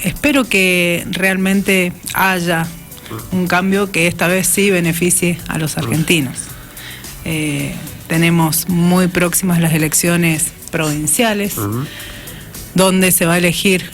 espero que realmente haya un cambio que esta vez sí beneficie a los argentinos. Tenemos muy próximas las elecciones provinciales, donde se va a elegir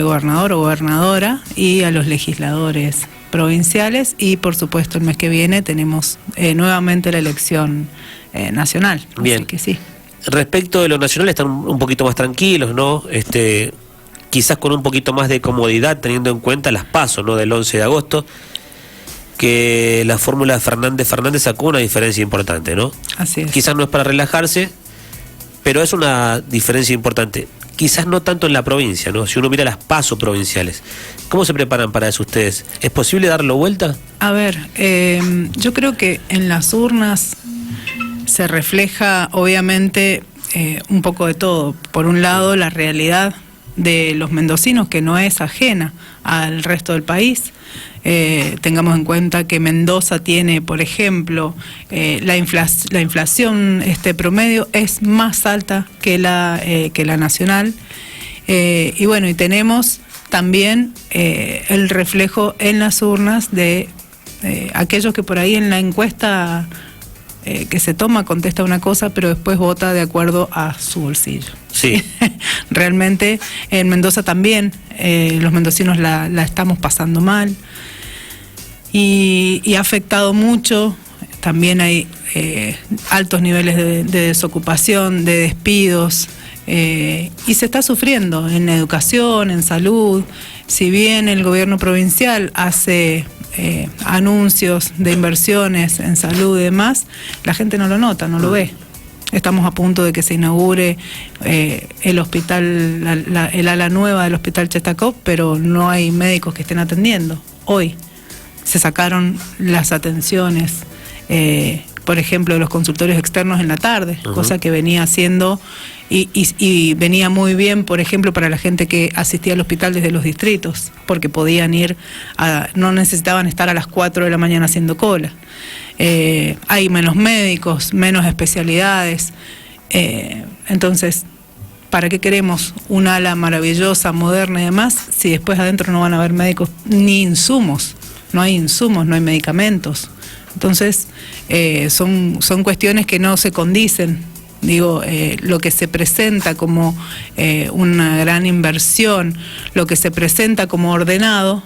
gobernador o gobernadora y a los legisladores provinciales, y por supuesto el mes que viene tenemos nuevamente la elección nacional. Bien. Así que sí. Respecto de lo nacional están un poquito más tranquilos, ¿no? Quizás con un poquito más de comodidad, teniendo en cuenta las PASO, ¿no? Del 11 de agosto, que la fórmula Fernández sacó una diferencia importante, ¿no? Así es. Quizás no es para relajarse, pero es una diferencia importante. Quizás no tanto en la provincia, ¿no? Si uno mira las PASO provinciales, ¿cómo se preparan para eso ustedes? ¿Es posible darlo vuelta? A ver, yo creo que en las urnas se refleja obviamente un poco de todo. Por un lado, la realidad de los mendocinos, que no es ajena al resto del país. Tengamos en cuenta que Mendoza tiene, por ejemplo, la inflación promedio es más alta que la nacional, y bueno, y tenemos también el reflejo en las urnas de aquellos que por ahí en la encuesta que se toma contesta una cosa, pero después vota de acuerdo a su bolsillo. Sí. Realmente en Mendoza también los mendocinos la estamos pasando mal, y ha afectado mucho. También hay altos niveles de desocupación, de despidos, y se está sufriendo en educación, en salud. Si bien el gobierno provincial hace anuncios de inversiones en salud y demás, la gente no lo nota, no lo ve. Estamos a punto de que se inaugure el hospital, el ala nueva del hospital Chetacop, pero no hay médicos que estén atendiendo. Hoy se sacaron las atenciones, por ejemplo, de los consultorios externos en la tarde, cosa que venía haciendo y venía muy bien, por ejemplo, para la gente que asistía al hospital desde los distritos, porque podían ir, no necesitaban estar a las 4 de la mañana haciendo cola. Hay menos médicos, menos especialidades, entonces, ¿para qué queremos un ala maravillosa, moderna y demás, si después adentro no van a haber médicos ni insumos? No hay insumos, no hay medicamentos. Entonces, son cuestiones que no se condicen. Digo, lo que se presenta como una gran inversión, lo que se presenta como ordenado,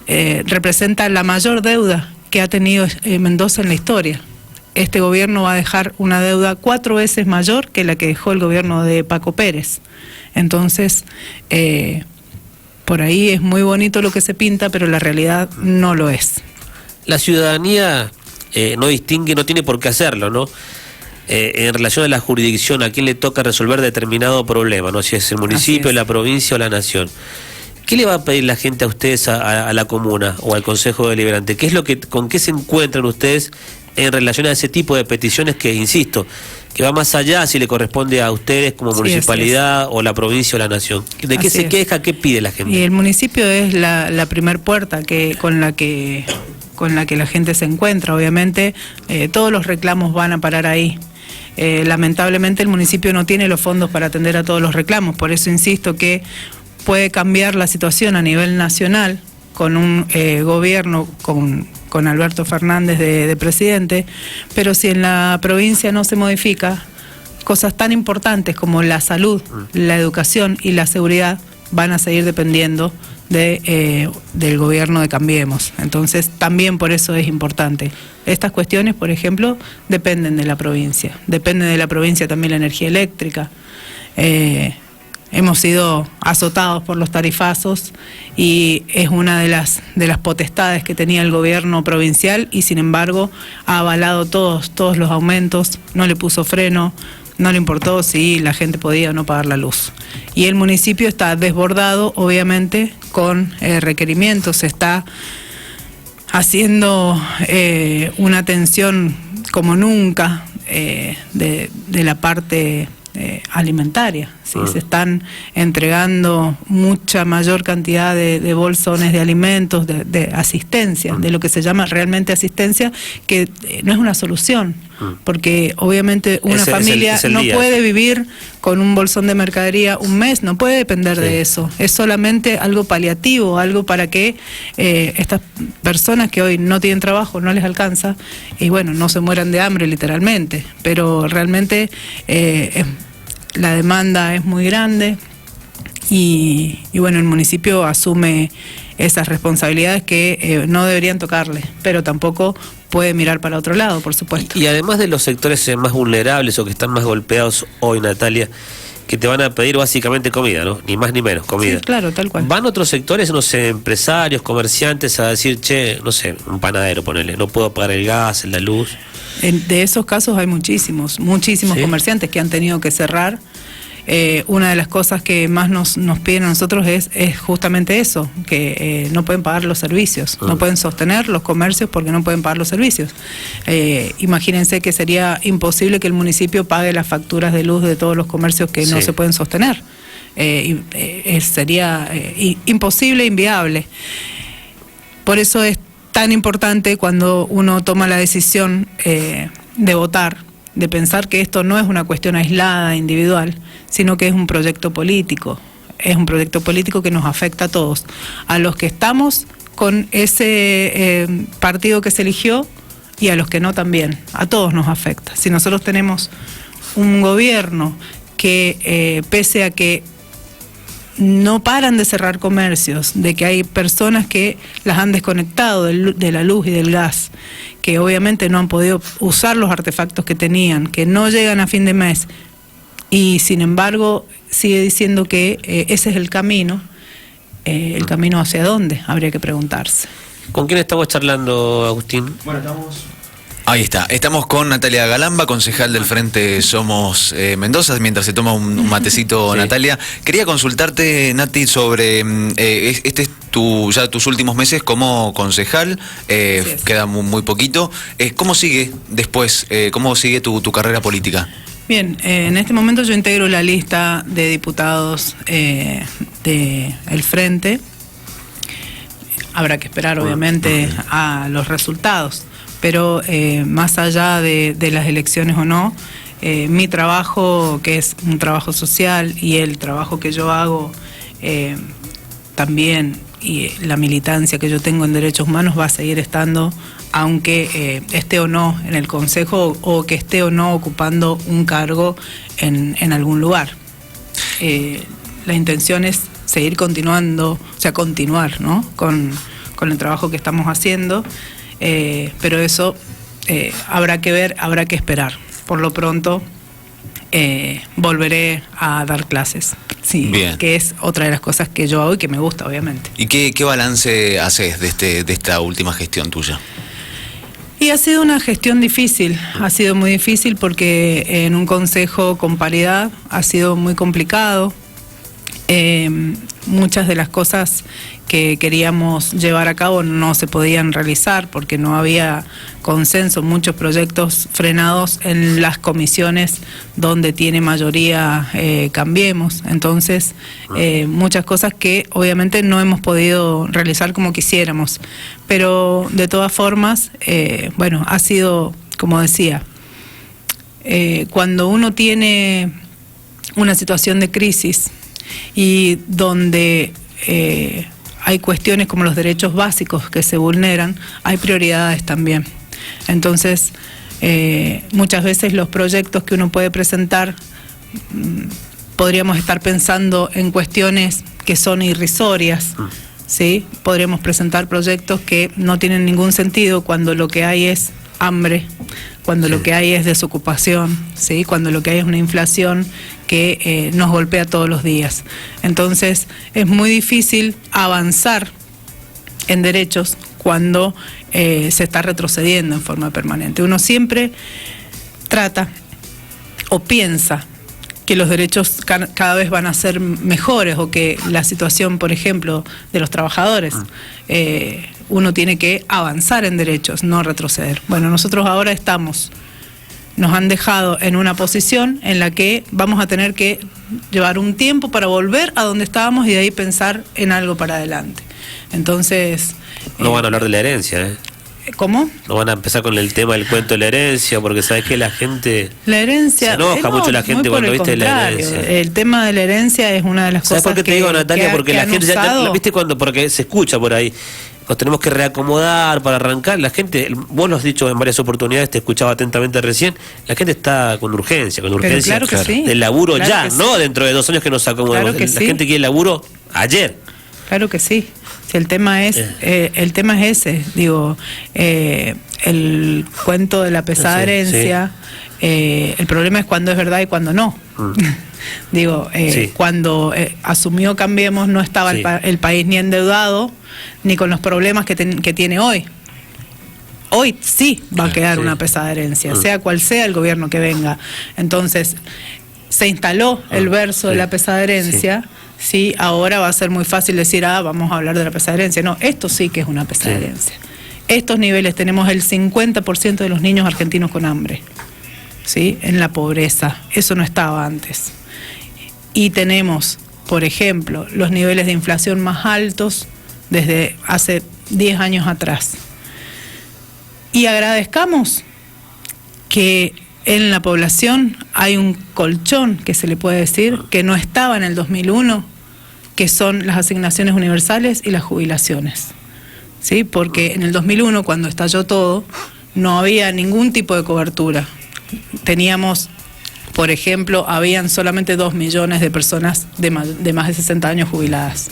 representa la mayor deuda que ha tenido Mendoza en la historia. Este gobierno va a dejar una deuda 4 veces mayor que la que dejó el gobierno de Paco Pérez. Entonces, por ahí es muy bonito lo que se pinta, pero la realidad no lo es. La ciudadanía no distingue, no tiene por qué hacerlo, ¿no? En relación a la jurisdicción, a quién le toca resolver determinado problema, ¿no? Si es el municipio, la provincia o la nación. ¿Qué le va a pedir la gente a ustedes, a la comuna o al Consejo Deliberante? ¿Con qué se encuentran ustedes en relación a ese tipo de peticiones que, insisto, que va más allá si le corresponde a ustedes como municipalidad o la provincia o la nación? ¿De qué se queja, qué pide la gente? Y el municipio es la primer puerta con la que la gente se encuentra. Obviamente todos los reclamos van a parar ahí. Lamentablemente el municipio no tiene los fondos para atender a todos los reclamos, por eso insisto que puede cambiar la situación a nivel nacional con un gobierno con Alberto Fernández de presidente, pero si en la provincia no se modifica, cosas tan importantes como la salud, la educación y la seguridad van a seguir dependiendo del gobierno de Cambiemos. Entonces también por eso es importante. Estas cuestiones, por ejemplo, dependen de la provincia. Depende de la provincia también la energía eléctrica. Hemos sido azotados por los tarifazos y es una de las potestades que tenía el gobierno provincial, y sin embargo ha avalado todos los aumentos, no le puso freno, no le importó si la gente podía o no pagar la luz. Y el municipio está desbordado, obviamente, con requerimientos. Está haciendo una atención como nunca de la parte alimentaria. ¿Sí? Se están entregando mucha mayor cantidad de bolsones de alimentos, de asistencia, de lo que se llama realmente asistencia, que no es una solución. porque obviamente una familia es el no día. puede vivir con un bolsón de mercadería un mes, no puede depender de eso. Es solamente algo paliativo, algo para que estas personas que hoy no tienen trabajo, no les alcanza, y bueno, no se mueran de hambre literalmente, pero realmente la demanda es muy grande y bueno, el municipio asume esas responsabilidades que no deberían tocarle, pero tampoco puede mirar para otro lado, por supuesto. Y además de los sectores más vulnerables o que están más golpeados hoy, Natalia, que te van a pedir básicamente comida, ¿no? Ni más ni menos, comida. Sí, claro, tal cual. ¿Van otros sectores, no sé, empresarios, comerciantes a decir, che, no sé, un panadero, ponele, no puedo pagar el gas, la luz? De esos casos hay muchísimos ¿Sí? Comerciantes que han tenido que cerrar. Una de las cosas que más nos piden a nosotros es justamente eso, que no pueden pagar los servicios, no pueden sostener los comercios porque no pueden pagar los servicios. Imagínense que sería imposible que el municipio pague las facturas de luz de todos los comercios que no se pueden sostener. Sería imposible, inviable. Por eso es tan importante cuando uno toma la decisión de votar, de pensar que esto no es una cuestión aislada, individual, sino que es un proyecto político. Es un proyecto político que nos afecta a todos. A los que estamos con ese partido que se eligió y a los que no también. A todos nos afecta. Si nosotros tenemos un gobierno que, pese a que no paran de cerrar comercios, de que hay personas que las han desconectado de la luz y del gas, que obviamente no han podido usar los artefactos que tenían, que no llegan a fin de mes, y sin embargo sigue diciendo que ese es el camino hacia dónde, habría que preguntarse. ¿Con quién estamos charlando, Agustín? Bueno, ahí está, estamos con Natalia Galamba, concejal del Frente Somos Mendoza, mientras se toma un matecito. Natalia, quería consultarte, Nati, sobre este es ya tus últimos meses como concejal, queda muy poquito. ¿Cómo sigue después? ¿Cómo sigue tu carrera política? Bien, en este momento yo integro la lista de diputados del Frente. Habrá que esperar, obviamente, a los resultados. Pero más allá de las elecciones o no, mi trabajo, que es un trabajo social, y el trabajo que yo hago también, y la militancia que yo tengo en derechos humanos va a seguir estando, aunque esté o no en el Consejo o que esté o no ocupando un cargo en algún lugar. La intención es seguir continuando, o sea, continuar, ¿no?, con el trabajo que estamos haciendo. Pero eso habrá que ver, habrá que esperar. Por lo pronto volveré a dar clases, sí, bien, que es otra de las cosas que yo hago y que me gusta, obviamente. ¿Y qué balance haces de esta última gestión tuya? Y ha sido una gestión difícil, ha sido muy difícil porque en un consejo con paridad ha sido muy complicado. Muchas de las cosas que queríamos llevar a cabo no se podían realizar porque no había consenso, muchos proyectos frenados en las comisiones donde tiene mayoría Cambiemos. Entonces, muchas cosas que obviamente no hemos podido realizar como quisiéramos, pero de todas formas, bueno, ha sido, como decía, cuando uno tiene una situación de crisis y donde hay cuestiones como los derechos básicos que se vulneran, hay prioridades también. Entonces, muchas veces los proyectos que uno puede presentar, podríamos estar pensando en cuestiones que son irrisorias, ¿sí? Podríamos presentar proyectos que no tienen ningún sentido cuando lo que hay es hambre, cuando lo que hay es desocupación, ¿sí? Cuando lo que hay es una inflación que nos golpea todos los días. Entonces, es muy difícil avanzar en derechos cuando se está retrocediendo en forma permanente. Uno siempre trata o piensa que los derechos cada vez van a ser mejores, o que la situación, por ejemplo, de los trabajadores, uno tiene que avanzar en derechos, no retroceder. Bueno, nosotros ahora nos han dejado en una posición en la que vamos a tener que llevar un tiempo para volver a donde estábamos y de ahí pensar en algo para adelante. Entonces... No van a hablar de la herencia, ¿eh? ¿Cómo? No van a empezar con el tema del cuento de la herencia, porque sabes que la gente... La herencia... Se enoja mucho la gente cuando viste la herencia. El tema de la herencia es una de las ¿Sabes cosas por qué te digo, Natalia? Porque la gente ¿viste cuando? Porque se escucha por ahí. Nos tenemos que reacomodar para arrancar. La gente, vos lo has dicho en varias oportunidades, te escuchaba atentamente recién, la gente está con urgencia claro que sí. del laburo Claro ya, no dentro de 2 años que nos acomodemos. Claro que la gente quiere laburo ayer. Claro que sí. Si el tema es ese, digo, el cuento de la pesada herencia, el problema es cuando es verdad y cuando no. Digo, cuando asumió Cambiemos no estaba el país ni endeudado ni con los problemas que tiene hoy. Hoy sí va a quedar una pesada herencia, sea cual sea el gobierno que venga. Entonces, se instaló el verso de la pesada herencia. Sí, ahora va a ser muy fácil decir, vamos a hablar de la pesada herencia. No, esto sí que es una pesada herencia. Estos niveles, tenemos el 50% de los niños argentinos con hambre, ¿sí? En la pobreza. Eso no estaba antes. Y tenemos, por ejemplo, los niveles de inflación más altos desde hace 10 años atrás. Y agradezcamos que en la población hay un colchón, que se le puede decir, que no estaba en el 2001, que son las asignaciones universales y las jubilaciones. ¿Sí? Porque en el 2001, cuando estalló todo, no había ningún tipo de cobertura. Teníamos, por ejemplo, habían solamente 2 millones de personas de más de 60 años jubiladas.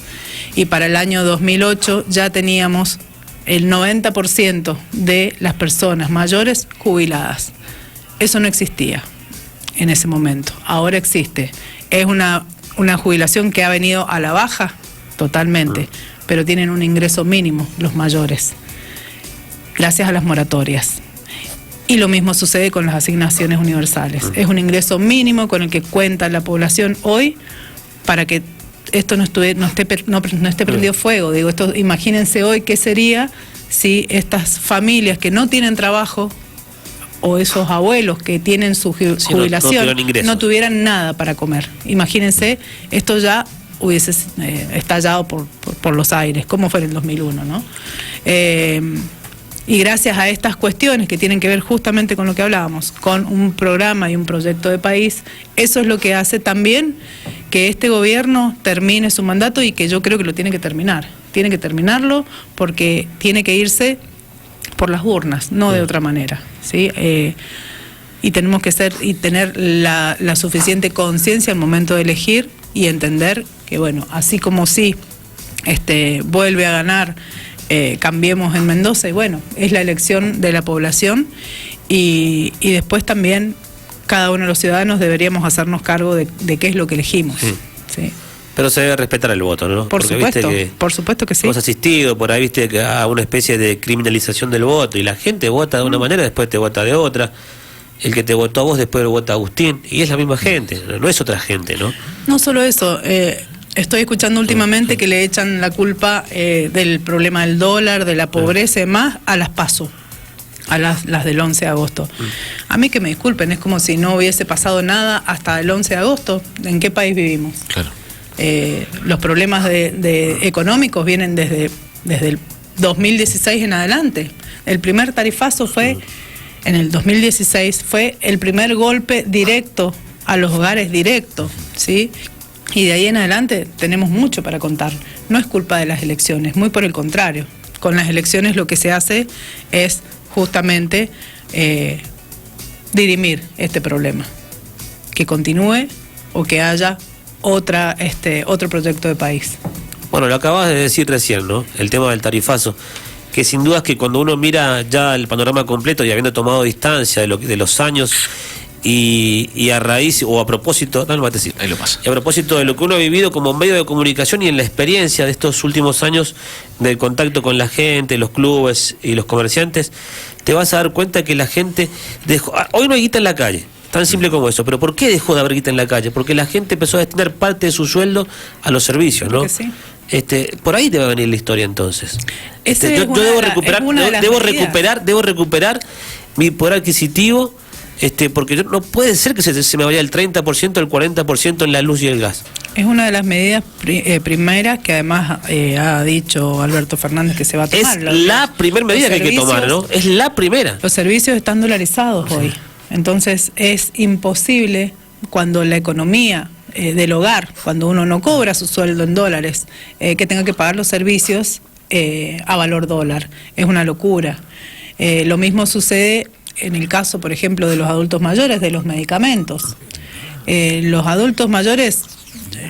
Y para el año 2008 ya teníamos el 90% de las personas mayores jubiladas. Eso no existía en ese momento. Ahora existe. Es una jubilación que ha venido a la baja totalmente, pero tienen un ingreso mínimo los mayores, gracias a las moratorias. Y lo mismo sucede con las asignaciones universales. Es un ingreso mínimo con el que cuenta la población hoy para que esto no esté prendido fuego. Digo, imagínense hoy qué sería si estas familias que no tienen trabajo o esos abuelos que tienen su jubilación no tuvieran nada para comer. Imagínense, esto ya hubiese estallado por los aires, como fue en el 2001, ¿no? Y gracias a estas cuestiones que tienen que ver justamente con lo que hablábamos, con un programa y un proyecto de país, eso es lo que hace también que este gobierno termine su mandato, y que yo creo que lo tiene que terminar. Tiene que terminarlo porque tiene que irse por las urnas, no de otra manera, ¿sí? Y tenemos que tener la suficiente conciencia al momento de elegir y entender que, bueno, así como vuelve a ganar Cambiemos en Mendoza, y bueno, es la elección de la población, y después también cada uno de los ciudadanos deberíamos hacernos cargo de qué es lo que elegimos. ¿Sí? Pero se debe respetar el voto, ¿no? Por supuesto que sí. Hemos asistido por ahí, viste, a una especie de criminalización del voto, y la gente vota de una manera, después te vota de otra. El que te votó a vos después lo vota a Agustín, y es la misma gente, no es otra gente, ¿no? No solo eso, estoy escuchando últimamente que le echan la culpa del problema del dólar, de la pobreza y demás, a las PASO, a las del 11 de agosto. A mí que me disculpen, es como si no hubiese pasado nada hasta el 11 de agosto. ¿En qué país vivimos? Claro. Los problemas económicos vienen desde el 2016 en adelante. El primer tarifazo fue en el 2016, fue el primer golpe directo a los hogares directo, ¿sí? Y de ahí en adelante tenemos mucho para contar. No es culpa de las elecciones, muy por el contrario. Con las elecciones lo que se hace es justamente dirimir este problema, que continúe o que haya otro proyecto de país. Bueno, lo acabas de decir recién, ¿no? El tema del tarifazo, que sin duda es que cuando uno mira ya el panorama completo y habiendo tomado distancia de los años y a raíz o a propósito, no, a decir, ahí lo pasa. Y a propósito de lo que uno ha vivido como medio de comunicación y en la experiencia de estos últimos años del contacto con la gente, los clubes y los comerciantes, te vas a dar cuenta que la gente dejó. Hoy no hay guita en la calle. Tan simple como eso. Pero ¿por qué dejó de haber guita en la calle? Porque la gente empezó a destinar parte de su sueldo a los servicios, ¿no? Sí. Por ahí debe venir la historia entonces. Yo debo recuperar mi poder adquisitivo porque no puede ser que se me vaya el 30%, el 40% en la luz y el gas. Es una de las medidas primeras que además ha dicho Alberto Fernández que se va a tomar. Es la primera medida que hay que tomar, ¿no? Es la primera. Los servicios están dolarizados hoy, entonces es imposible cuando la economía del hogar, cuando uno no cobra su sueldo en dólares, que tenga que pagar los servicios a valor dólar. Es una locura. Lo mismo sucede en el caso, por ejemplo, de los adultos mayores, de los medicamentos. Los adultos mayores,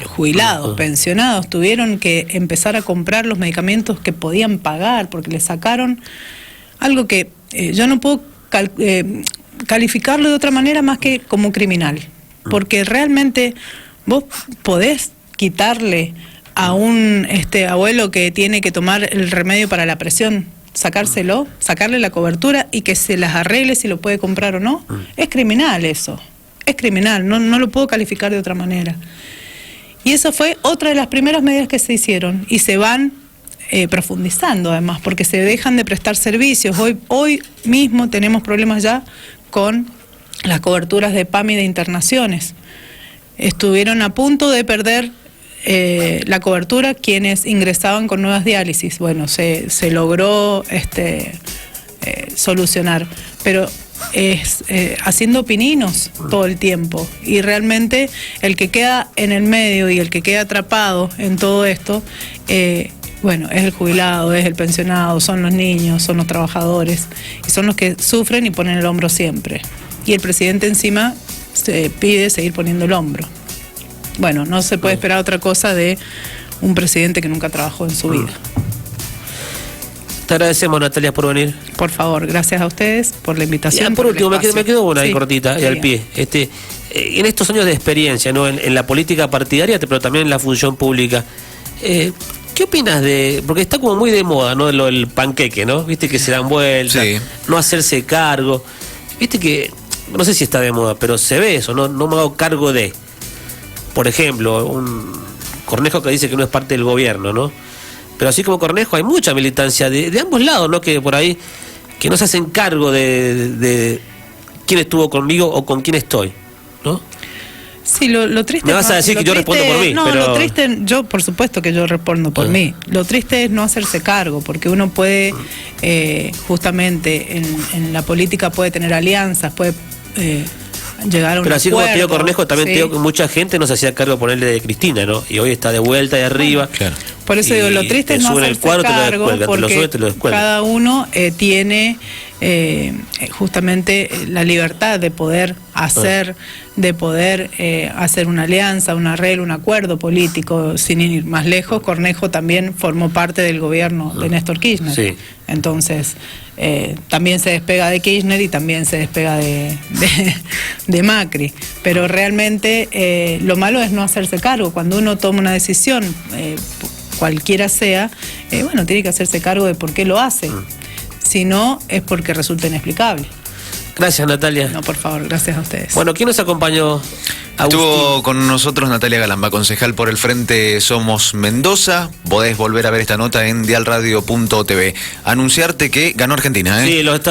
jubilados, pensionados, tuvieron que empezar a comprar los medicamentos que podían pagar, porque les sacaron algo que yo no puedo calificarlo de otra manera más que como criminal. Porque realmente vos podés quitarle a un abuelo que tiene que tomar el remedio para la presión, sacárselo, sacarle la cobertura y que se las arregle si lo puede comprar o no. Es criminal eso, es criminal, no lo puedo calificar de otra manera. Y eso fue otra de las primeras medidas que se hicieron y se van profundizando además, porque se dejan de prestar servicios. Hoy mismo tenemos problemas ya con las coberturas de PAMI de internaciones. Estuvieron a punto de perder la cobertura quienes ingresaban con nuevas diálisis. Bueno, se logró solucionar, pero es haciendo pininos todo el tiempo, y realmente el que queda en el medio y el que queda atrapado en todo esto, bueno, es el jubilado, es el pensionado, son los niños, son los trabajadores, y son los que sufren y ponen el hombro siempre. Y el presidente encima se pide seguir poniendo el hombro. Bueno, no se puede esperar otra cosa de un presidente que nunca trabajó en su vida. Te agradecemos, Natalia, por venir. Por favor, gracias a ustedes por la invitación. Por último, me quedo una ahí cortita y al bien. pie. En estos años de experiencia, ¿no? En la política partidaria, pero también en la función pública, ¿qué opinas de...? Porque está como muy de moda, ¿no? El panqueque, ¿no? Viste que se dan vueltas, sí. No hacerse cargo. Viste que, no sé si está de moda, pero se ve eso, no me hago cargo de... Por ejemplo, un Cornejo que dice que no es parte del gobierno, ¿no? Pero así como Cornejo hay mucha militancia de ambos lados, ¿no? Que por ahí, que no se hacen cargo de quién estuvo conmigo o con quién estoy, ¿no? Sí, lo triste... Me vas a decir que yo respondo por mí, no, pero... lo triste, yo por supuesto que yo respondo por mí. Lo triste es no hacerse cargo, porque uno puede, justamente, en la política puede tener alianzas, puede... llegar a un pero así acuerdo, como Tío Cornejo, también sí. Tío, mucha gente no se hacía cargo de ponerle de Cristina, ¿no? Y hoy está de vuelta y arriba. Claro. Por eso digo, lo triste es no hacerse cargo, porque cada uno tiene justamente la libertad de poder hacer, hacer una alianza, un arreglo, un acuerdo político. Sin ir más lejos, Cornejo también formó parte del gobierno de Néstor Kirchner. Sí. Entonces, también se despega de Kirchner y también se despega de Macri. Pero realmente lo malo es no hacerse cargo. Cuando uno toma una decisión, cualquiera sea, bueno, tiene que hacerse cargo de por qué lo hace. Si no, es porque resulta inexplicable. Gracias, Natalia. No, por favor, gracias a ustedes. Bueno, ¿quién nos acompañó? Estuvo con nosotros Natalia Galamba, concejal por el Frente Somos Mendoza. Podés volver a ver esta nota en dialradio.tv. Anunciarte que ganó Argentina, ¿eh? Sí, lo estaba